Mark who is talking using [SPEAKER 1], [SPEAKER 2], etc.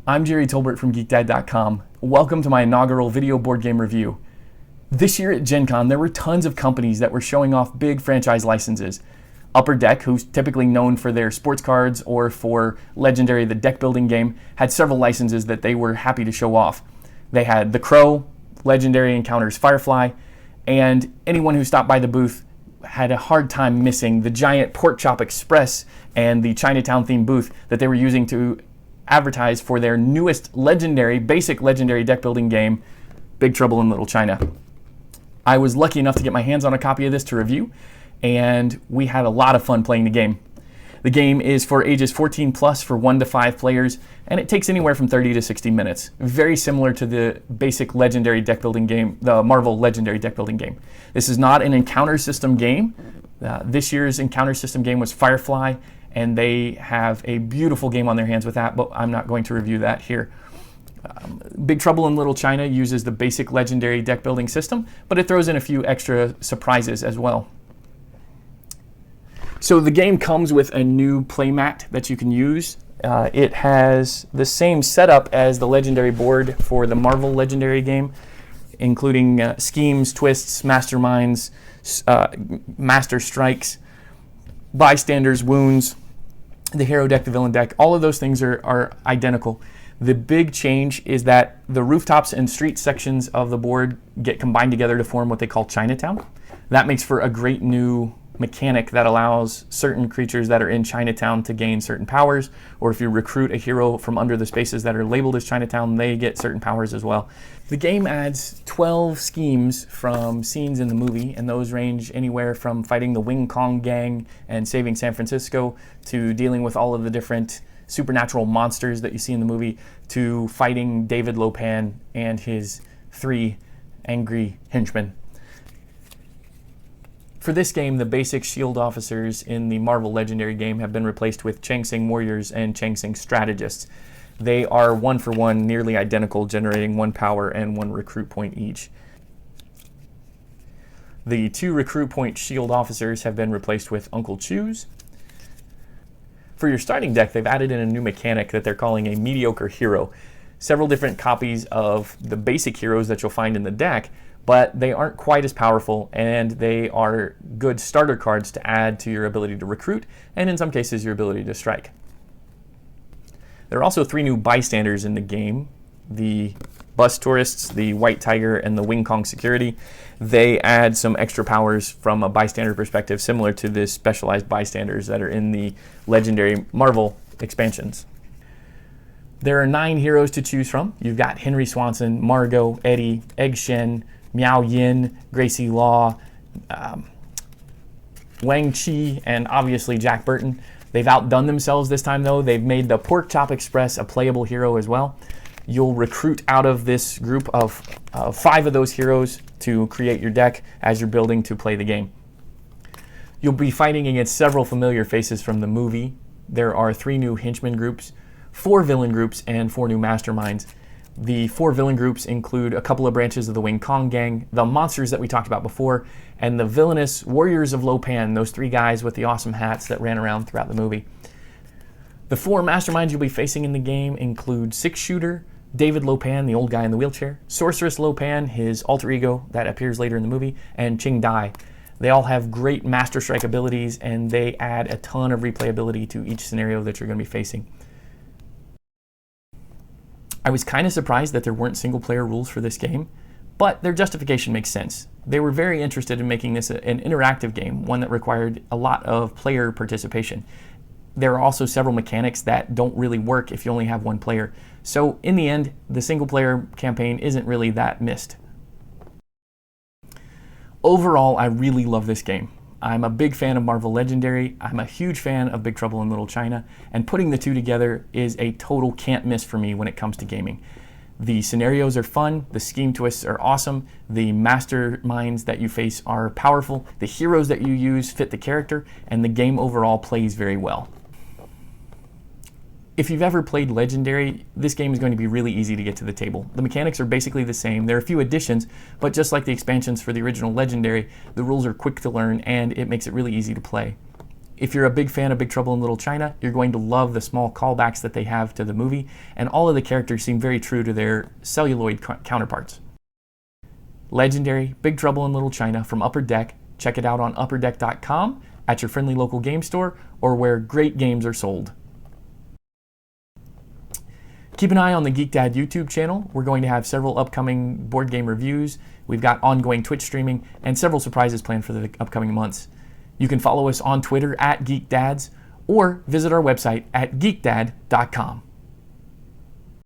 [SPEAKER 1] I'm Jerry Tolbert from GeekDad.com. Welcome to my inaugural video board game review. This year at Gen Con, there were tons of companies that were showing off big franchise licenses. Upper Deck, who's typically known for their sports cards or for Legendary, the deck building game, had several licenses that they were happy to show off. They had The Crow, Legendary Encounters Firefly, and anyone who stopped by the booth had a hard time missing the giant Pork Chop Express and the Chinatown themed booth that they were using to advertise for their newest basic legendary deck building game, Big Trouble in Little China. I was lucky enough to get my hands on a copy of this to review, and we had a lot of fun playing the game. The game is for ages 14 plus for 1 to 5 players, and it takes anywhere from 30 to 60 minutes. Very similar to the basic legendary deck building game, the Marvel legendary deck building game. This is not an encounter system game. This year's encounter system game was Firefly, and they have a beautiful game on their hands with that, but I'm not going to review that here. Big Trouble in Little China uses the basic legendary deck building system, but it throws in a few extra surprises as well. So the game comes with a new playmat that you can use. It has the same setup as the legendary board for the Marvel legendary game, including schemes, twists, masterminds, master strikes, bystanders, wounds, the hero deck, the villain deck. All of those things are identical. The big change is that the rooftops and street sections of the board get combined together to form what they call Chinatown. That makes for a great new mechanic that allows certain creatures that are in Chinatown to gain certain powers, or if you recruit a hero from under the spaces that are labeled as Chinatown, they get certain powers as well. The game adds 12 schemes from scenes in the movie, and those range anywhere from fighting the Wing Kong gang and saving San Francisco to dealing with all of the different supernatural monsters that you see in the movie to fighting David Lopan and his 3 angry henchmen. For this game, the basic shield officers in the Marvel Legendary game have been replaced with Changsing Warriors and Changsing Strategists. They are 1-for-1, nearly identical, generating 1 power and 1 recruit point each. The 2 recruit point shield officers have been replaced with Uncle Chews. For your starting deck, they've added in a new mechanic that they're calling a mediocre hero. Several different copies of the basic heroes that you'll find in the deck, but they aren't quite as powerful, and they are good starter cards to add to your ability to recruit, and in some cases your ability to strike. There are also 3 new bystanders in the game: the bus tourists, the white tiger, and the Wing Kong security. They add some extra powers from a bystander perspective, similar to the specialized bystanders that are in the legendary Marvel expansions. There are 9 heroes to choose from. You've got Henry Swanson, Margot, Eddie, Egg Shen, Miao Yin, Gracie Law, Wang Chi, and obviously Jack Burton. They've outdone themselves this time, though. They've made the Pork Chop Express a playable hero as well. You'll recruit out of this group of 5 of those heroes to create your deck as you're building to play the game. You'll be fighting against several familiar faces from the movie. There are 3 new henchman groups, 4 villain groups, and 4 new masterminds. The 4 villain groups include a couple of branches of the Wing Kong gang, the monsters that we talked about before, and the villainous Warriors of Lopan, those 3 guys with the awesome hats that ran around throughout the movie. The 4 masterminds you'll be facing in the game include 6-Shooter, David Lopan, the old guy in the wheelchair, Sorceress Lopan, his alter ego that appears later in the movie, and Ching Dai. They all have great Master Strike abilities, and they add a ton of replayability to each scenario that you're going to be facing. I was kind of surprised that there weren't single-player rules for this game, but their justification makes sense. They were very interested in making this an interactive game, one that required a lot of player participation. There are also several mechanics that don't really work if you only have 1 player. So in the end, the single-player campaign isn't really that missed. Overall, I really love this game. I'm a big fan of Marvel Legendary, I'm a huge fan of Big Trouble in Little China, and putting the 2 together is a total can't miss for me when it comes to gaming. The scenarios are fun, the scheme twists are awesome, the masterminds that you face are powerful, the heroes that you use fit the character, and the game overall plays very well. If you've ever played Legendary, this game is going to be really easy to get to the table. The mechanics are basically the same. There are a few additions, but just like the expansions for the original Legendary, the rules are quick to learn and it makes it really easy to play. If you're a big fan of Big Trouble in Little China, you're going to love the small callbacks that they have to the movie, and all of the characters seem very true to their celluloid counterparts. Legendary Big Trouble in Little China from Upper Deck. Check it out on upperdeck.com, at your friendly local game store, or where great games are sold. Keep an eye on the GeekDad YouTube channel. We're going to have several upcoming board game reviews. We've got ongoing Twitch streaming and several surprises planned for the upcoming months. You can follow us on Twitter at GeekDads or visit our website at geekdad.com.